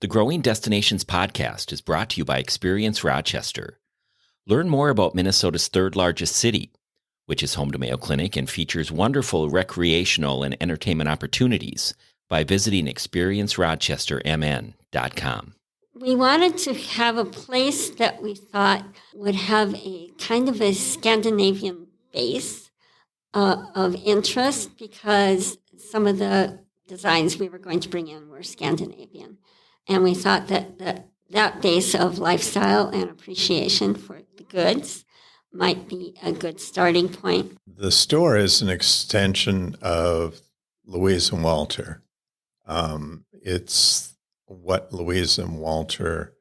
The Growing Destinations podcast is brought to you by Experience Rochester. Learn more about Minnesota's third largest city, which is home to Mayo Clinic and features wonderful recreational and entertainment opportunities by visiting experiencerochestermn.com. We wanted to have a place that we thought would have a kind of a Scandinavian base of interest because some of the designs we were going to bring in were Scandinavian. And we thought that base of lifestyle and appreciation for the goods might be a good starting point. The store is an extension of Louise and Walter. It's what Louise and Walter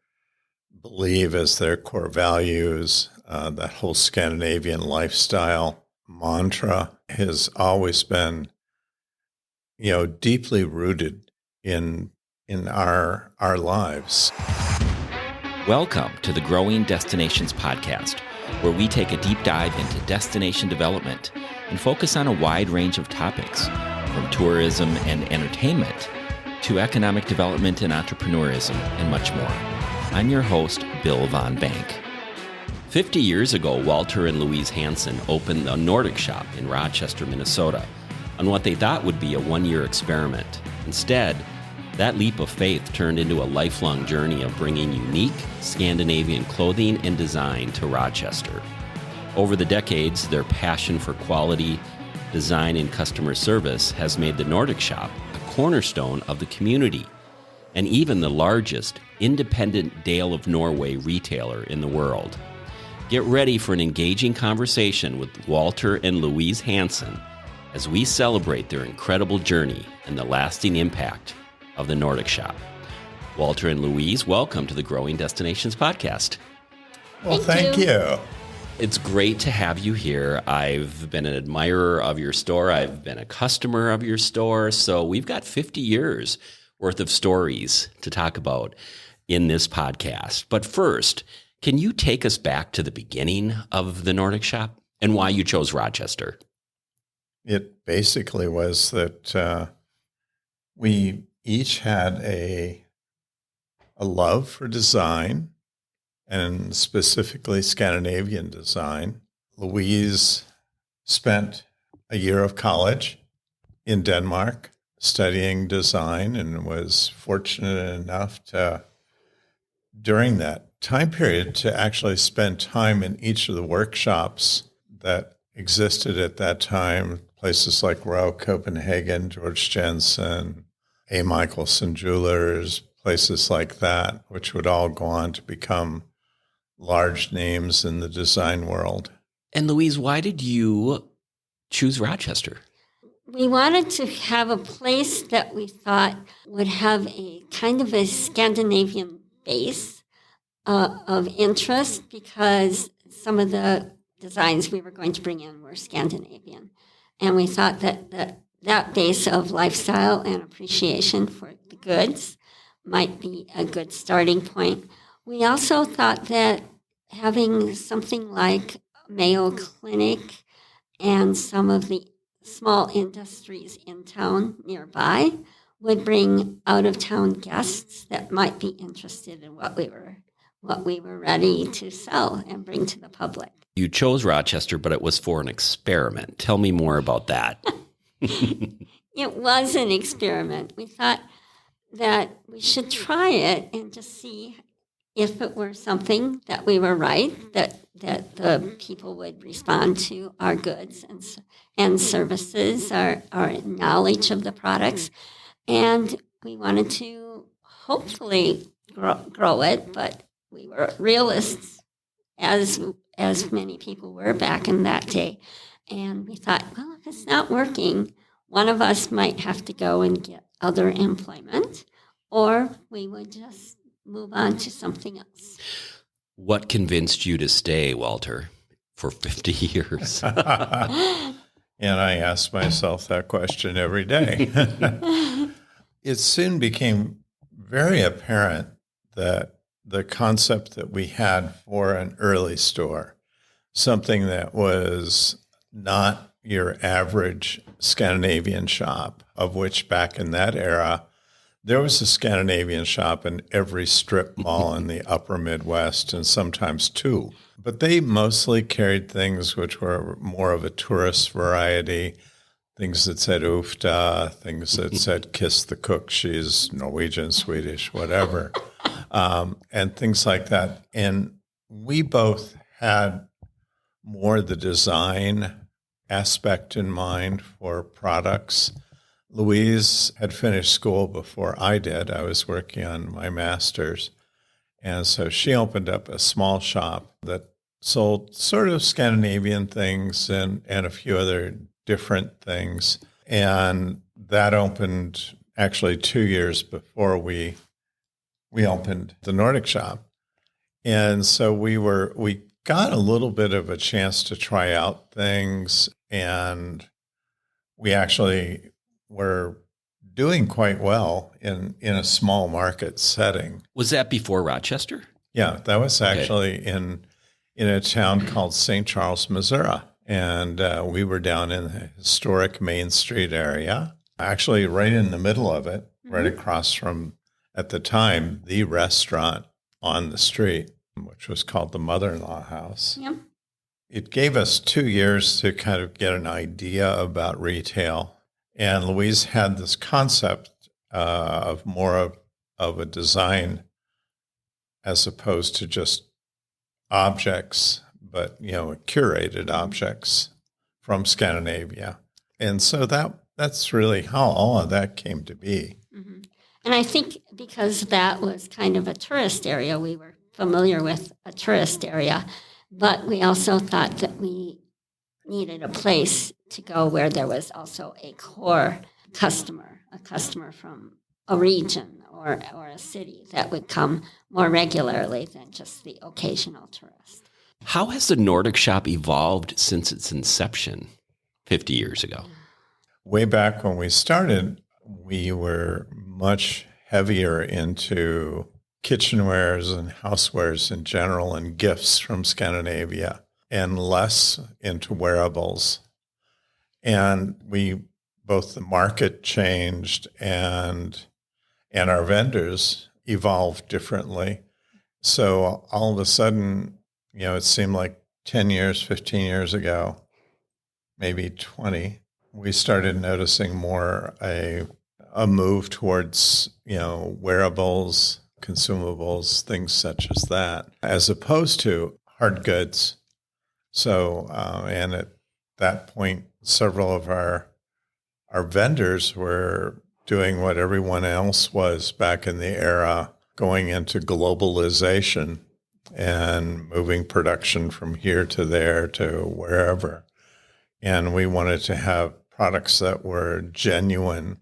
believe as their core values. That whole Scandinavian lifestyle mantra has always been, deeply rooted in our lives. Welcome to the Growing Destinations podcast, where we take a deep dive into destination development and focus on a wide range of topics, from tourism and entertainment to economic development and entrepreneurism, and much more. I'm your host, Bill Von Bank. 50 years ago, Walter and Louise Hansen opened a Nordic shop in Rochester, Minnesota, on what they thought would be a one-year experiment. Instead, that leap of faith turned into a lifelong journey of bringing unique Scandinavian clothing and design to Rochester. Over the decades, their passion for quality, design, and customer service has made the Nordic shop a cornerstone of the community and even the largest independent Dale of Norway retailer in the world. Get ready for an engaging conversation with Walter and Louise Hansen as we celebrate their incredible journey and the lasting impact of the Nordic shop. Walter and Louise, welcome to the Growing Destinations podcast. Well, thank you. It's great to have you here. I've been an admirer of your store. I've been a customer of your store. So we've got 50 years worth of stories to talk about in this podcast. But first, can you take us back to the beginning of the Nordic shop and why you chose Rochester? It basically was that we each had a love for design, and specifically Scandinavian design. Louise spent a year of college in Denmark studying design and was fortunate enough to, during that time period, to actually spend time in each of the workshops that existed at that time, places like Rowe, Copenhagen, George Jensen, A. Michelson Jewelers, places like that, which would all go on to become large names in the design world. And Louise, why did you choose Rochester? We wanted to have a place that we thought would have a kind of a Scandinavian base of interest because some of the designs we were going to bring in were Scandinavian. And we thought that base of lifestyle and appreciation for the goods might be a good starting point. We also thought that having something like Mayo Clinic and some of the small industries in town nearby would bring out-of-town guests that might be interested in what we were ready to sell and bring to the public. You chose Rochester, but it was for an experiment. Tell me more about that. It was an experiment. We thought that we should try it and just see if it were something that we were right, that the people would respond to our goods and services, our knowledge of the products. And we wanted to hopefully grow it, but we were realists, as many people were back in that day. And we thought, well, if it's not working, one of us might have to go and get other employment, or we would just move on to something else. What convinced you to stay, Walter, for 50 years? And I ask myself that question every day. It soon became very apparent that the concept that we had for an early store, something that was not your average Scandinavian shop, of which back in that era, There was a Scandinavian shop in every strip mall in the upper Midwest, and sometimes two. But they mostly carried things which were more of a tourist variety, things that said Ufta, things that said kiss the cook, she's Norwegian, Swedish, whatever, and things like that. And we both had more the design aspect in mind for products. Louise had finished school before I did. I was working on my master's. And so she opened up a small shop that sold sort of Scandinavian things and a few other different things. And that opened actually 2 years before we opened the Nordic shop. And so we got a little bit of a chance to try out things, and we actually were doing quite well in a small market setting. Was that before Rochester? Yeah, that was actually in a town called St. Charles, Missouri. And we were down in the historic Main Street area, actually right in the middle of it, right across from, at the time, the restaurant on the street, which was called the Mother-in-Law House. Yep. It gave us 2 years to kind of get an idea about retail. And Louise had this concept of more of a design as opposed to just objects, but, curated objects from Scandinavia. And so that's really how all of that came to be. Mm-hmm. And I think because that was kind of a tourist area, we were familiar with a tourist area, but we also thought that we needed a place to go where there was also a core customer, a customer from a region or a city that would come more regularly than just the occasional tourist. How has the Nordic shop evolved since its inception 50 years ago? Way back when we started, we were much heavier into kitchenwares and housewares in general and gifts from Scandinavia, and less into wearables. And both the market changed and our vendors evolved differently. So all of a sudden, it seemed like 10 years, 15 years ago, maybe 20, we started noticing more a move towards, wearables, consumables, things such as that, as opposed to hard goods. So, and at that point, several of our vendors were doing what everyone else was back in the era, going into globalization and moving production from here to there to wherever. And we wanted to have products that were genuine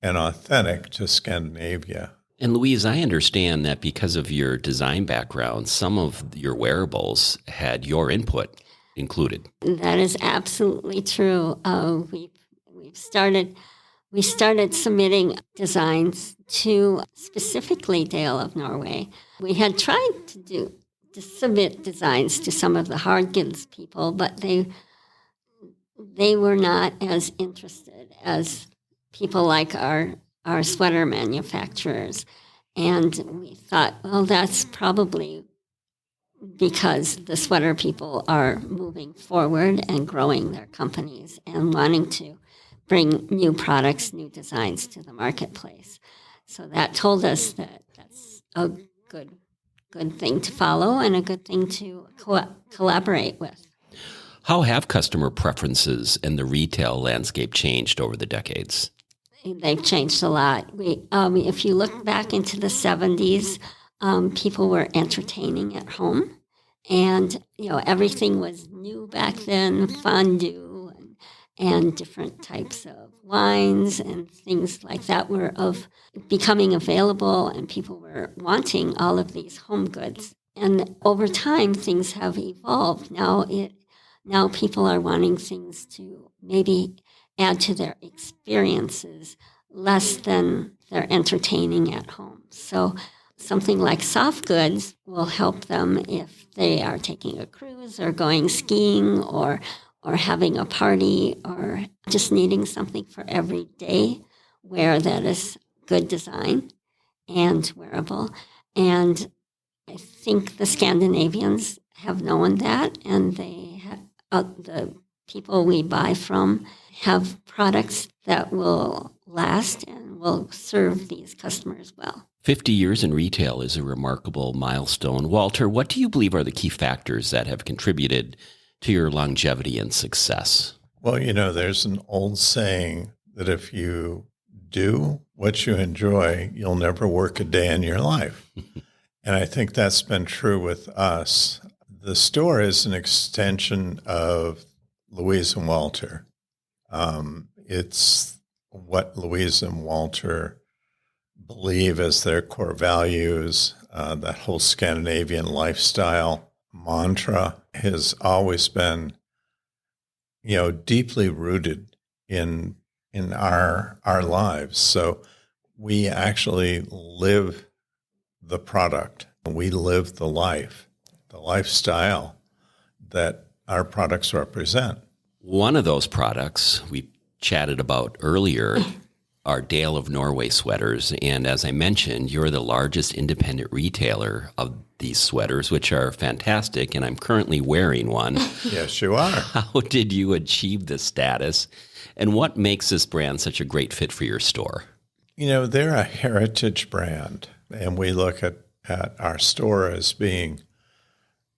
and authentic to Scandinavia. And Louise, I understand that because of your design background, some of your wearables had your input included. That is absolutely true. We started submitting designs to specifically Dale of Norway. We had tried to submit designs to some of the hard goods people, but they were not as interested as people like our sweater manufacturers. And we thought, well, that's probably because the sweater people are moving forward and growing their companies and wanting to bring new products, new designs to the marketplace. So that told us that that's a good thing to follow and a good thing to collaborate with. How have customer preferences and the retail landscape changed over the decades? They've changed a lot. If you look back into the 70s, people were entertaining at home, and everything was new back then, fondue and different types of wines and things like that were becoming available, and people were wanting all of these home goods. And over time, things have evolved. Now people are wanting things to maybe add to their experiences less than they're entertaining at home. So something like soft goods will help them if they are taking a cruise or going skiing or having a party or just needing something for every day, where that is good design and wearable. And I think the Scandinavians have known that, and the people we buy from have products that will last and will serve these customers well. 50 years in retail is a remarkable milestone. Walter, what do you believe are the key factors that have contributed to your longevity and success? Well, there's an old saying that if you do what you enjoy, you'll never work a day in your life. And I think that's been true with us. The store is an extension of Louise and Walter. It's what Louise and Walter believe as their core values. That whole Scandinavian lifestyle mantra has always been, deeply rooted in our lives. So we actually live the product. We live the lifestyle that our products represent. One of those products we chatted about earlier are Dale of Norway sweaters. And as I mentioned, you're the largest independent retailer of these sweaters, which are fantastic. And I'm currently wearing one. Yes, you are. How did you achieve this status? And what makes this brand such a great fit for your store? They're a heritage brand. And we look at our store as being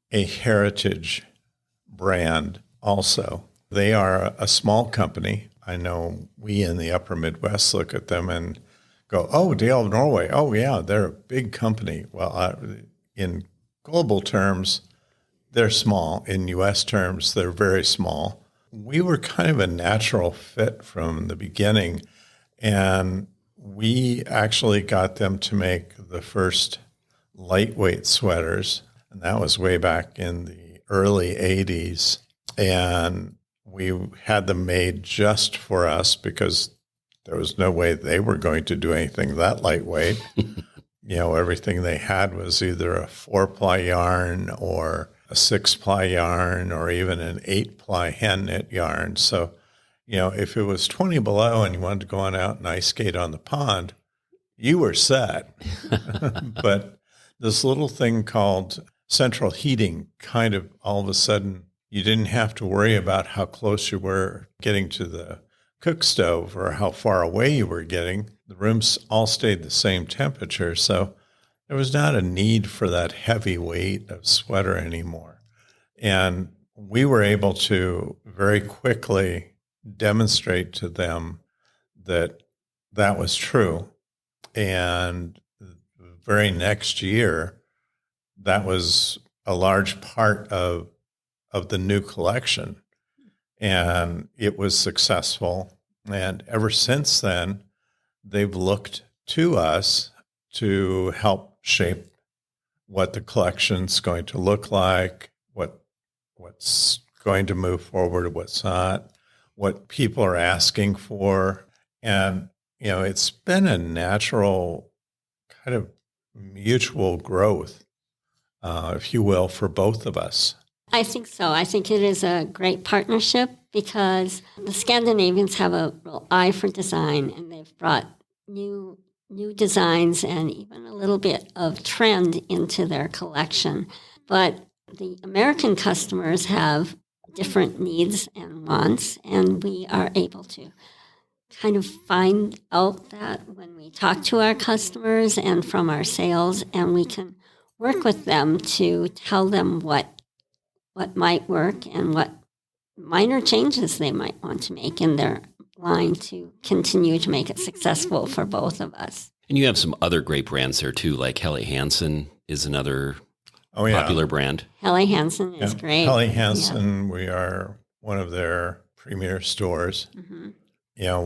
a heritage brand also. They are a small company. I know we in the upper Midwest look at them and go, oh, Dale of Norway. Oh, yeah, they're a big company. Well, in global terms, they're small. In U.S. terms, they're very small. We were kind of a natural fit from the beginning, and we actually got them to make the first lightweight sweaters, and that was way back in the early 80s. And we had them made just for us because there was no way they were going to do anything that lightweight. Everything they had was either a 4-ply yarn or a 6-ply yarn or even an 8-ply hand knit yarn. So, if it was 20 below and you wanted to go on out and ice skate on the pond, you were set. But this little thing called central heating kind of all of a sudden, you didn't have to worry about how close you were getting to the cook stove or how far away you were getting. The rooms all stayed the same temperature. So there was not a need for that heavy weight of sweater anymore. And we were able to very quickly demonstrate to them that that was true. And the very next year, that was a large part of the new collection. And it was successful. And ever since then, they've looked to us to help shape what the collection's going to look like, what's going to move forward, what's not, what people are asking for. And, it's been a natural kind of mutual growth, if you will, for both of us. I think so. I think it is a great partnership because the Scandinavians have a real eye for design, and they've brought new designs and even a little bit of trend into their collection. But the American customers have different needs and wants, and we are able to kind of find out that when we talk to our customers and from our sales, and we can work with them to tell them what might work and what minor changes they might want to make in their line to continue to make it successful for both of us. And you have some other great brands there too, like Helly Hansen is another popular brand. Helly Hansen is great. Helly Hansen, we are one of their premier stores. Mm-hmm.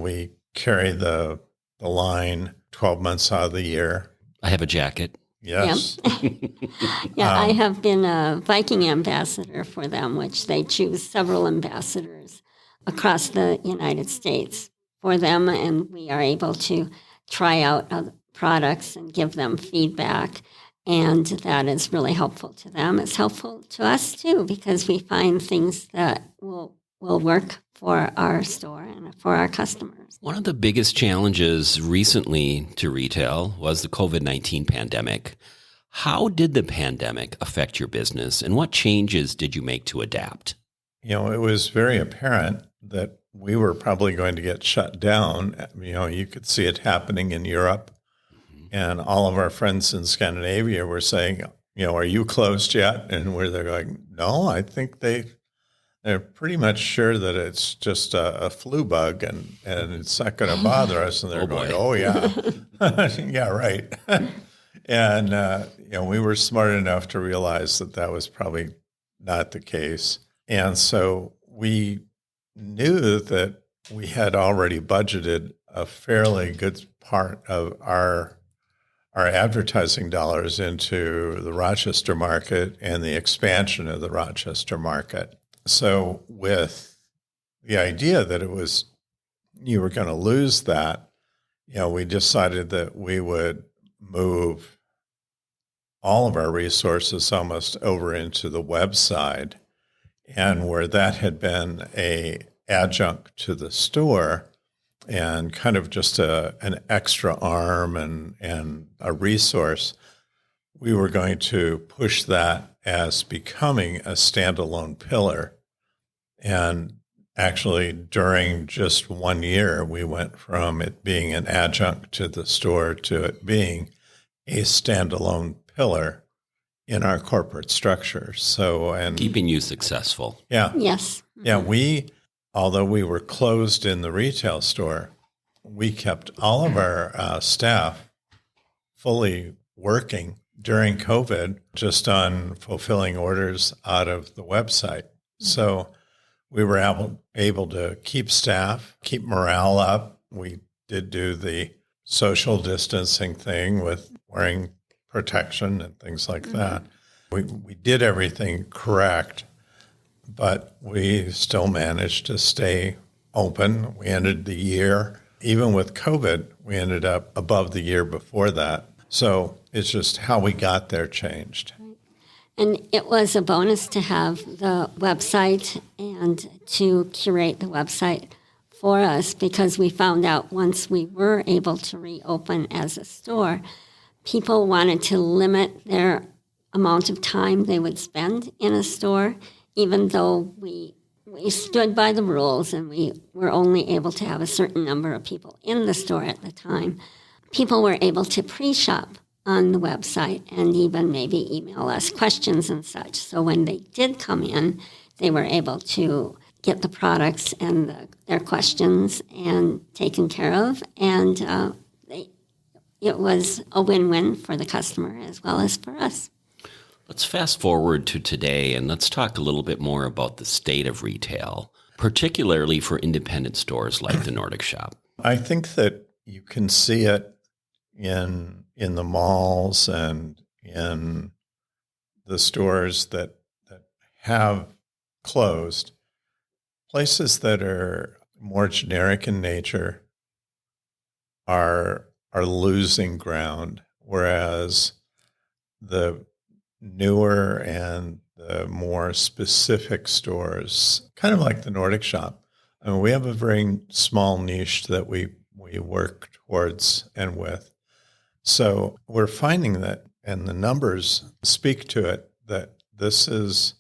We carry the line 12 months out of the year. I have a jacket. Yes. I have been a Viking ambassador for them, which they choose several ambassadors across the United States for them, and we are able to try out products and give them feedback, and that is really helpful to them. It's helpful to us, too, because we find things that will will work for our store and for our customers. One of the biggest challenges recently to retail was the COVID-19 pandemic. How did the pandemic affect your business, and what changes did you make to adapt? It was very apparent that we were probably going to get shut down. You could see it happening in Europe, and all of our friends in Scandinavia were saying, are you closed yet? And they're going, no, I think they're pretty much sure that it's just a flu bug and it's not going to bother us. And they're going, oh, yeah. Yeah, right. And, we were smart enough to realize that was probably not the case. And so we knew that we had already budgeted a fairly good part of our advertising dollars into the Rochester market and the expansion of the Rochester market. So with the idea that you were going to lose that, we decided that we would move all of our resources almost over into the website, and where that had been a adjunct to the store and kind of just an extra arm and a resource, we were going to push that as becoming a standalone pillar. And actually, during just 1 year, we went from it being an adjunct to the store to it being a standalone pillar in our corporate structure. And keeping you successful. Yeah. Yes. Yeah. Although we were closed in the retail store, we kept all of our staff fully working during COVID, just on fulfilling orders out of the website. So we were able to keep staff, keep morale up. We did do the social distancing thing with wearing protection and things like that. We did everything correct, but we still managed to stay open. We ended the year, even with COVID, we ended up above the year before that. So it's just how we got there changed. And it was a bonus to have the website and to curate the website for us, because we found out once we were able to reopen as a store, people wanted to limit their amount of time they would spend in a store, even though we stood by the rules and we were only able to have a certain number of people in the store at the time. People were able to pre-shop on the website and even maybe email us questions and such. So when they did come in, they were able to get the products and their questions and taken care of. And it was a win-win for the customer as well as for us. Let's fast forward to today and let's talk a little bit more about the state of retail, particularly for independent stores like the Nordic shop. I think that you can see it in the malls and in the stores that have closed. Places that are more generic in nature are losing ground, whereas the newer and the more specific stores, kind of like the Nordic shop, I mean, we have a very small niche that we work towards and with. So we're finding that, and the numbers speak to it, that this is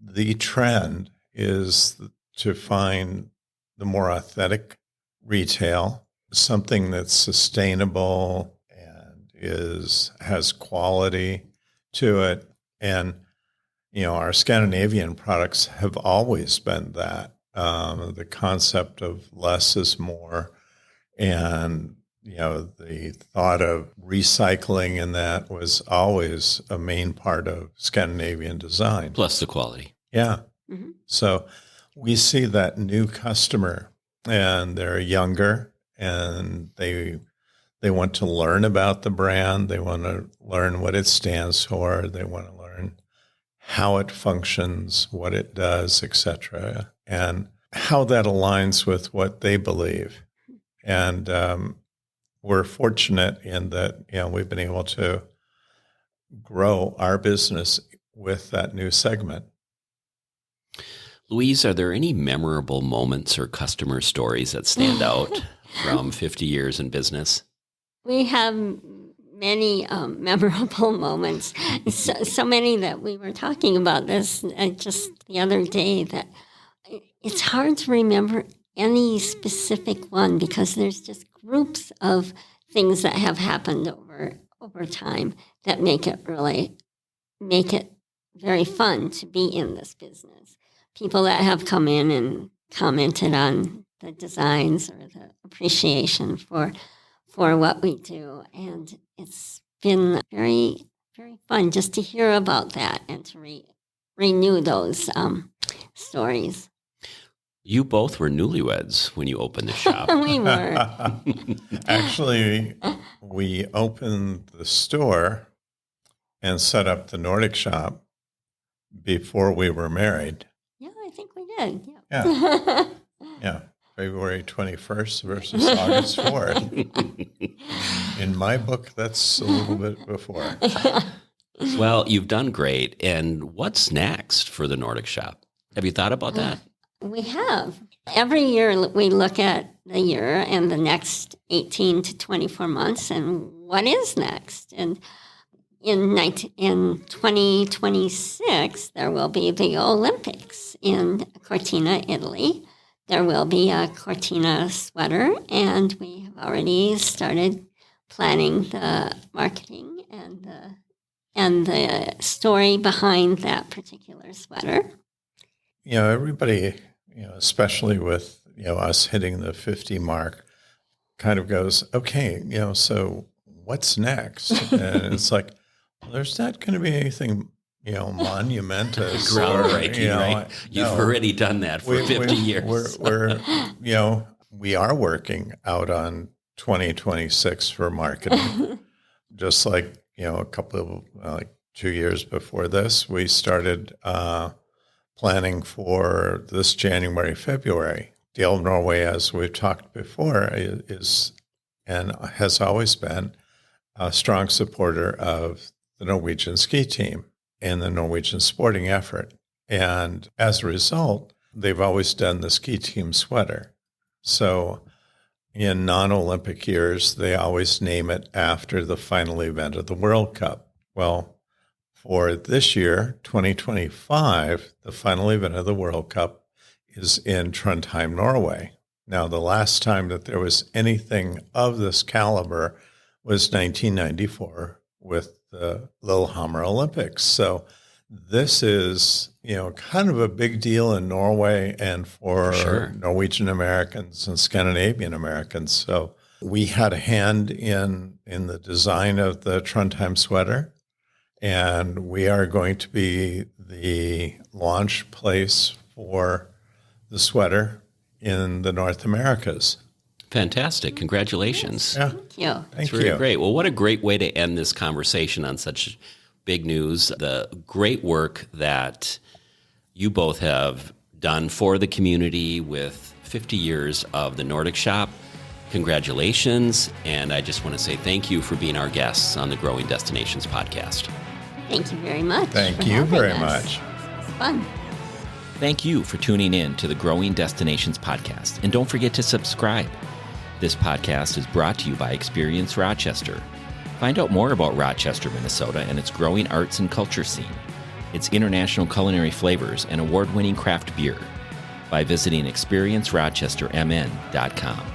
the trend, is to find the more authentic retail, something that's sustainable and has quality to it. And, our Scandinavian products have always been that. The concept of less is more, and the thought of recycling in that was always a main part of Scandinavian design. Plus the quality. Yeah. Mm-hmm. So we see that new customer, and they're younger, and they want to learn about the brand. They want to learn what it stands for. They want to learn how it functions, what it does, etc., and how that aligns with what they believe. And we're fortunate in that we've been able to grow our business with that new segment. Louise, are there any memorable moments or customer stories that stand out from 50 years in business? We have many memorable moments, so many that we were talking about this just the other day that it's hard to remember any specific one because there's just groups of things that have happened over time that make it very fun to be in this business. People that have come in and commented on the designs or the appreciation for what we do. And it's been very, very fun just to hear about that and to renew those stories. You both were newlyweds when you opened the shop. We were. Actually, we opened the store and set up the Nordic shop before we were married. Yeah, I think we did. Yeah. Yeah. February 21st versus August 4th. In my book, that's a little bit before. Well, you've done great. And what's next for the Nordic shop? Have you thought about that? We have. Every year we look at the year and the next 18 to 24 months and what is next. And in 2026, there will be the Olympics in Cortina, Italy. There will be a Cortina sweater, and we have already started planning the marketing and the story behind that particular sweater. Everybody, especially with, us hitting the 50 mark, kind of goes, okay, so what's next? And it's like, well, there's not going to be anything, monumentous. Groundbreaking, right? You've already done that for 50 years. We are working out on 2026 for marketing. Just like, a couple of, 2 years before this, we started planning for this January, February. Dale Norway, as we've talked before, is and has always been a strong supporter of the Norwegian ski team and the Norwegian sporting effort. And as a result, they've always done the ski team sweater. So in non-Olympic years, they always name it after the final event of the World Cup. Well, for this year, 2025, the final event of the World Cup is in Trondheim, Norway. Now, the last time that there was anything of this caliber was 1994 with the Lillehammer Olympics. So this is, kind of a big deal in Norway and for Norwegian Americans and Scandinavian Americans. So we had a hand in the design of the Trondheim sweater. And we are going to be the launch place for the sweater in the North Americas. Fantastic. Congratulations. Yeah. Thank you. It's really great. Well, what a great way to end this conversation on such big news. The great work that you both have done for the community with 50 years of the Nordic shop. Congratulations. And I just want to say thank you for being our guests on the Growing Destinations podcast. Thank you very much. Thank you very much. It's fun. Thank you for tuning in to the Growing Destinations podcast. And don't forget to subscribe. This podcast is brought to you by Experience Rochester. Find out more about Rochester, Minnesota and its growing arts and culture scene, its international culinary flavors, and award-winning craft beer by visiting experiencerochestermn.com.